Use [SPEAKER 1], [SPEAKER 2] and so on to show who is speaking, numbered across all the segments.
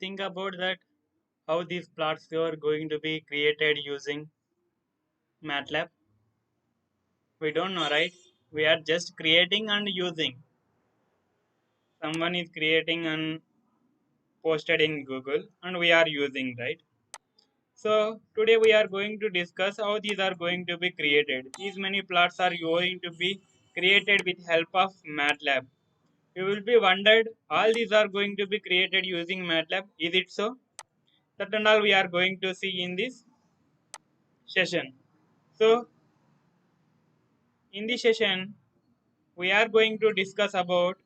[SPEAKER 1] Think about that how these plots are going to be created using MATLAB. We don't know, right? We are just creating and using. Someone is creating and posted in Google, and we are using, right? So today we are going to discuss how these are going to be created. These many plots are going to be created with help of MATLAB. You will be wondered, all these are going to be created using MATLAB. Is it so? That and all we are going to see in this session. So in this session, we are going to discuss about,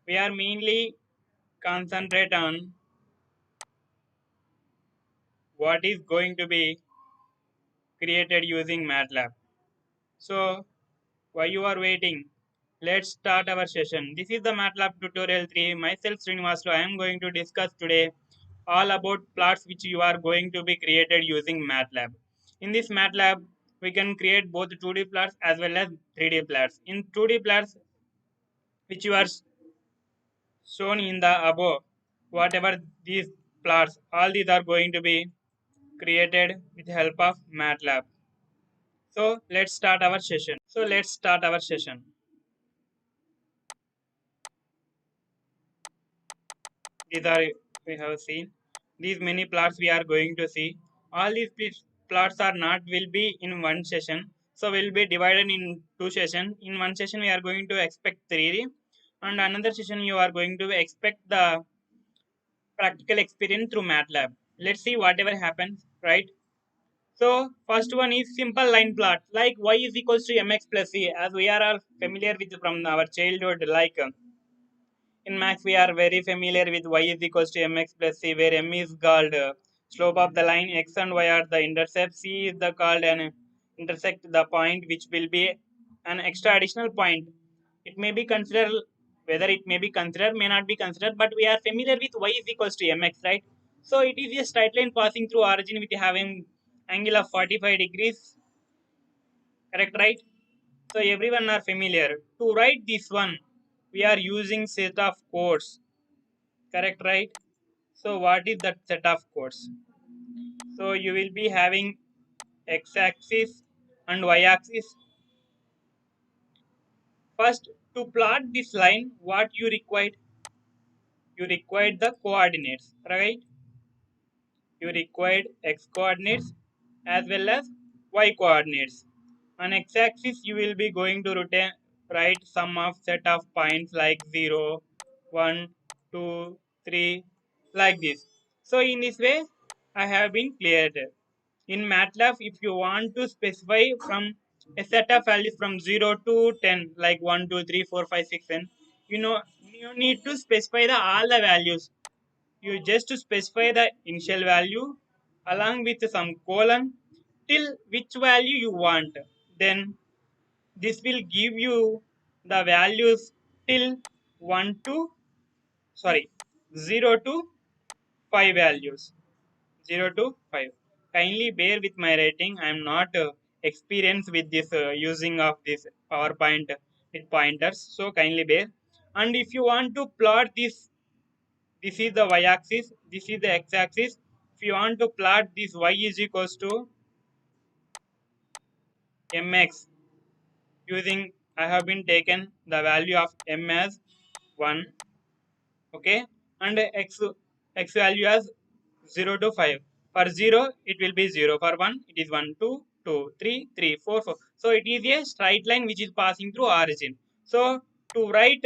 [SPEAKER 1] we are mainly concentrate on what is going to be created using MATLAB. So while you are waiting, let's start our session. This is the MATLAB tutorial 3. Myself Srinivaslu. I am going to discuss today all about plots which you are going to be created using MATLAB. In this MATLAB, we can create both 2D plots as well as 3D plots. In 2D plots, which you are shown in the above, whatever these plots, all these are going to be created with help of MATLAB. So let's start our session. These are, we have seen these many plots we are going to see. All these plots are not will be in one session. So will be divided in two sessions. In one session we are going to expect 3D, and another session you are going to expect the practical experience through MATLAB. Let's see whatever happens, right? So first one is simple line plot, like y is equals to mx plus c, as we are all familiar with from our childhood. Like in max, we are very familiar with y is equals to mx plus c, where m is called slope of the line, x and y are the intercept, c is the called an intersect the point, which will be an extra additional point. It may be considered, whether it may be considered, may not be considered, but we are familiar with y is equals to mx, right? So it is a straight line passing through origin with having angle of 45 degrees, correct, right? So everyone are familiar. To write this one, we are using set of codes, correct, right? So what is that set of codes? So you will be having x-axis and y-axis. First, to plot this line, what you required? You required the coordinates, right? You required x coordinates as well as y coordinates. On x-axis, you will be going to write some of set of points like 0, 1, 2, 3, like this. So in this way, I have been cleared. In MATLAB, if you want to specify from a set of values from 0 to 10, like 1, 2, 3, 4, 5, 6, 10, you need to specify all the values. You just specify the initial value along with some colon till which value you want. Then this will give you the values till 1 to, sorry, 0 to 5 values. 0 to 5. Kindly bear with my writing. I am not experienced with this using of this PowerPoint with pointers. So kindly bear. And if you want to plot this, this is the y-axis, this is the x-axis. If you want to plot this y is equals to mx, using, I have been taken the value of m as 1, okay, and x value as 0 to 5. For 0 it will be 0, for 1 it is 1, 2, 2, 3, 3, 4, 4. So it is a straight line which is passing through origin. So to write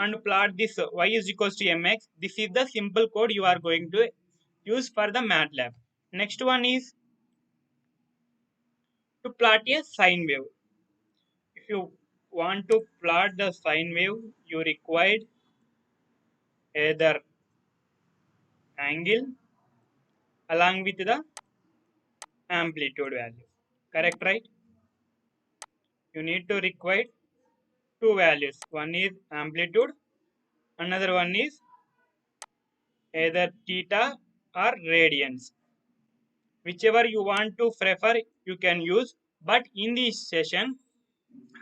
[SPEAKER 1] and plot this y is equals to mx, this is the simple code you are going to use for the MATLAB. Next one is to plot a sine wave. If you want to plot the sine wave, you required either angle along with the amplitude value. Correct, right? You need to require two values. One is amplitude, another one is either theta or radians. Whichever you want to prefer, you can use. But in this session,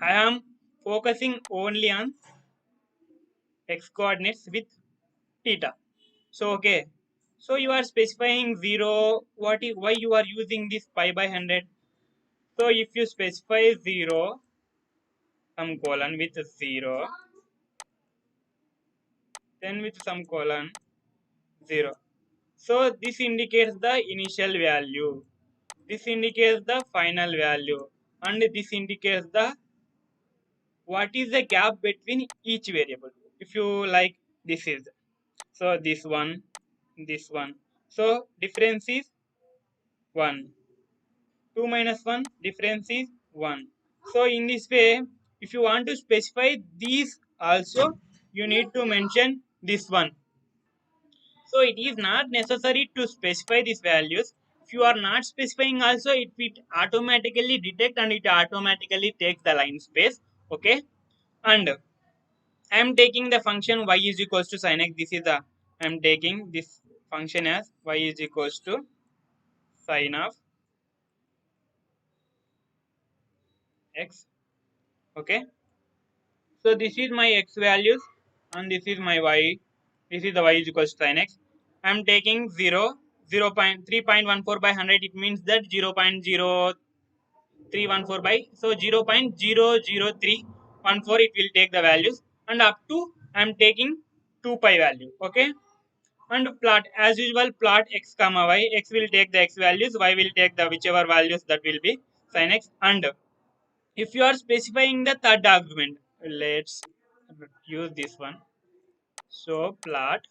[SPEAKER 1] I am focusing only on x coordinates with theta. So okay, so you are specifying 0. Why you are using this pi by 100? So if you specify 0, some colon with 0, then with some colon 0. So this indicates the initial value. This indicates the final value, and this indicates the what is the gap between each variable. If you like, this is so this one. So difference is 1. 2 minus 1, difference is 1. So in this way, if you want to specify these also, you need to mention this one. So it is not necessary to specify these values. If you are not specifying also, it will automatically detect and it automatically takes the line space. Okay. And I am taking the function y is equals to sin x. This is the I am taking this function as y is equals to sin of x. Okay. So this is my x values and this is my y. This is the y is equals to sin x. I am taking 0, 0.314 by 100. It means that 0.0314 by, so 0.00314 it will take the values, and up to I am taking 2 pi value. Okay. And plot as usual, plot x comma y. X will take the x values, y will take the whichever values, that will be sin x. And if you are specifying the third argument, let's use this one. So plot,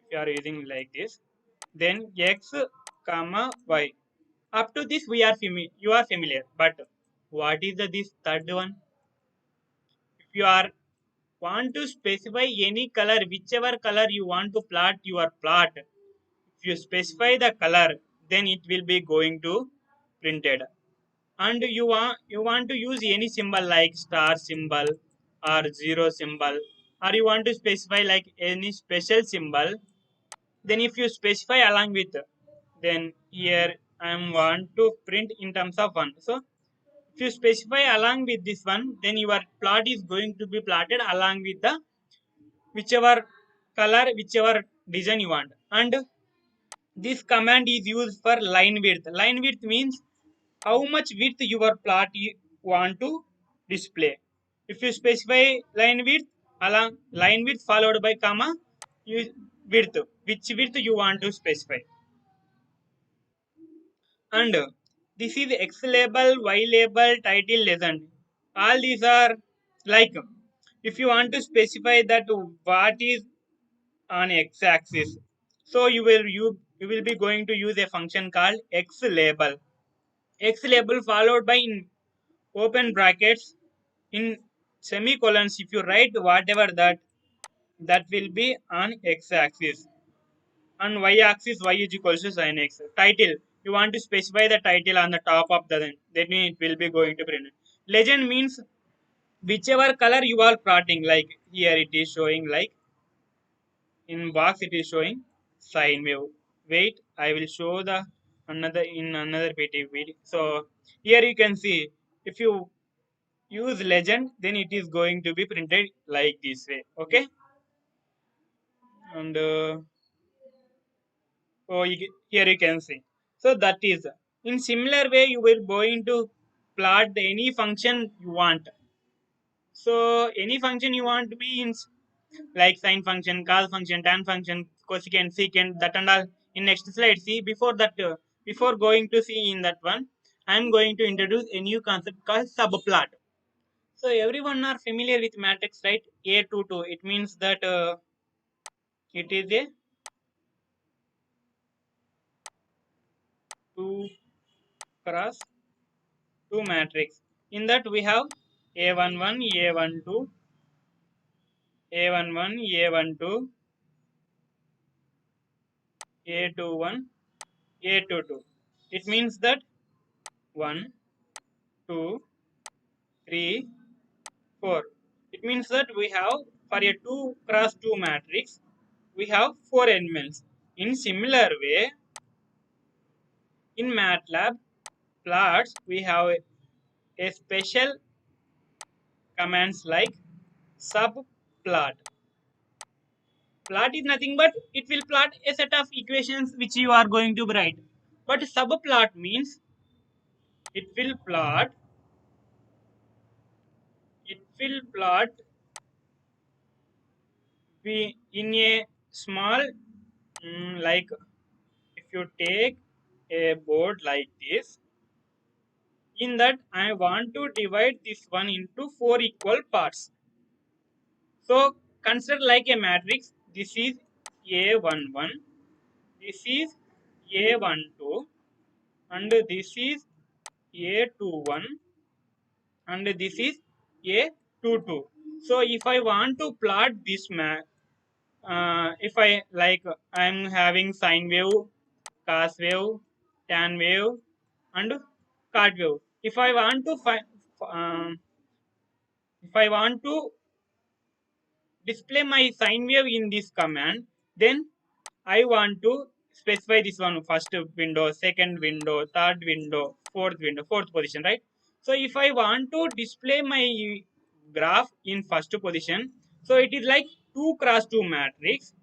[SPEAKER 1] if you are using like this, then x comma y. Up to this we are you are familiar, but what is the this third one? If you are want to specify any color, whichever color you want to plot your plot, if you specify the color, then it will be going to printed. And you want to use any symbol like star symbol or zero symbol, or you want to specify like any special symbol, then if you specify along with, then here I am want to print in terms of 1. So if you specify along with this one, then your plot is going to be plotted along with the whichever color, whichever design you want. And this command is used for line width. Line width means how much width your plot you want to display. If you specify line width, along line width followed by comma, you width, which width you want to specify. And this is X label, Y label, title, legend. All these are like, if you want to specify that what is on X axis, so you will be going to use a function called X label. X label followed by in open brackets in semicolons. If you write whatever that will be on X axis. On y axis, y is equals to sin x. Title, you want to specify the title on the top of the, then it will be going to print. Legend means whichever color you are plotting, like here it is showing like in box it is showing sine wave. Wait, I will show the another in another video. So here you can see, if you use legend, then it is going to be printed like this way. Okay. And so here you can see. So that is in similar way you will going to plot any function you want. So any function you want to be in, like sine function, cos function, tan function, cosecant, secant, that and all. In next slide, see before that, before going to see in that one, I am going to introduce a new concept called subplot. So everyone are familiar with matrix, right? A to 2. It means that it is a 2 cross 2 matrix. In that we have A11, A12, A11, A12, A21, A22. It means that 1, 2, 3, 4. It means that we have, for a 2 cross 2 matrix, we have 4 elements. In similar way, in MATLAB plots, we have a special commands like subplot. Plot is nothing but it will plot a set of equations which you are going to write. But subplot means it will plot it will plot we in a small like if you take a board like this, in that I want to divide this one into four equal parts. So consider like a matrix. This is A11, this is A12, and this is A21, and this is A22. So if I want to plot this map, if I like, I'm having sine wave, cos wave, tan wave, and cot wave. If I want to find, if I want to display my sine wave in this command, then I want to specify this one: first window, second window, third window, fourth position, right? So if I want to display my graph in first position, so it is like 2 cross 2 matrix.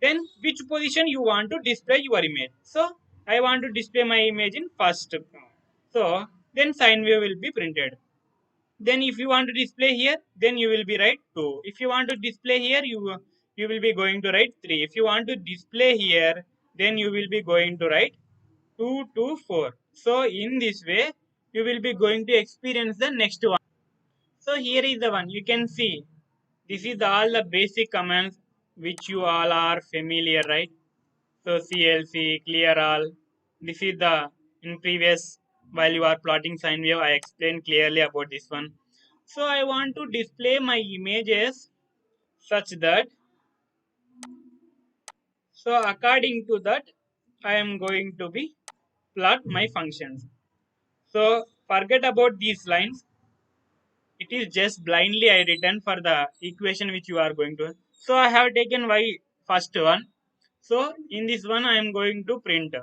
[SPEAKER 1] Then which position you want to display your image? So I want to display my image in first. So then sine wave will be printed. Then if you want to display here, then you will be write 2. If you want to display here, you will be going to write 3. If you want to display here, then you will be going to write 2 to 4. So in this way, you will be going to experience the next one. So here is the one. You can see this is all the basic commands which you all are familiar, right? So CLC, clear all. This is the in previous while you are plotting sine wave, I explained clearly about this one. So I want to display my images such that, so according to that, I am going to be plot my functions. So forget about these lines. It is just blindly I written for the equation which you are going to. So I have taken y first one. So in this one I am going to print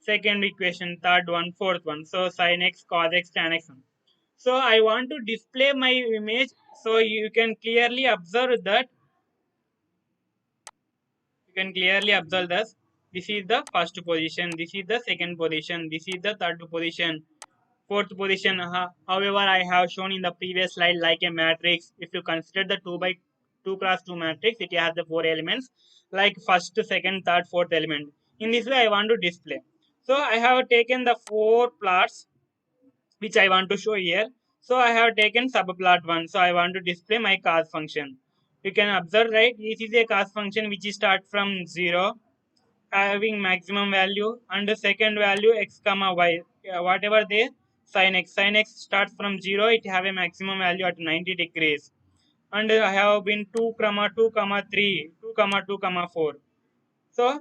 [SPEAKER 1] second equation, third one, fourth one. So sin x, cos x, tan x. So I want to display my image. So you can clearly observe that. You can clearly observe this. This is the first position. This is the second position. This is the third position. Fourth position. However, I have shown in the previous slide like a matrix. If you consider the 2 by 2 cross 2 matrix, it has the 4 elements like first, second, third, fourth element. In this way, I want to display. So I have taken the 4 plots which I want to show here. So I have taken subplot 1. So I want to display my cos function. You can observe, right? This is a cos function which is start from 0 having maximum value, and the second value x comma y, whatever there, sin x starts from 0, it have a maximum value at 90 degrees, and I have been 2 comma 2 comma 3, 2 comma 2 comma 4. So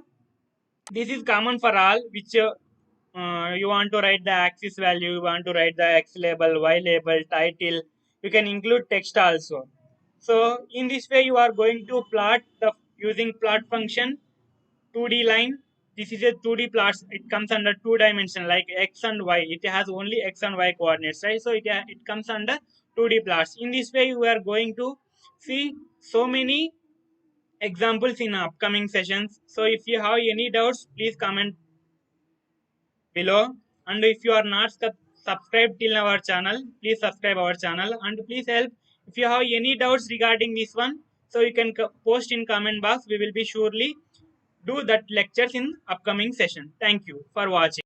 [SPEAKER 1] this is common for all which you want to write the axis value, you want to write the x label, y label, title, you can include text also. So in this way you are going to plot the using plot function 2D line. This is a 2D plots. It comes under 2 dimension like x and y. It has only x and y coordinates, right? So it comes under 2D plots. In this way, you are going to see so many examples in upcoming sessions. So if you have any doubts, please comment below. And if you are not subscribed till our channel, please subscribe our channel and please help. If you have any doubts regarding this one, so you can post in comment box. We will be surely do that lectures in upcoming session. Thank you for watching.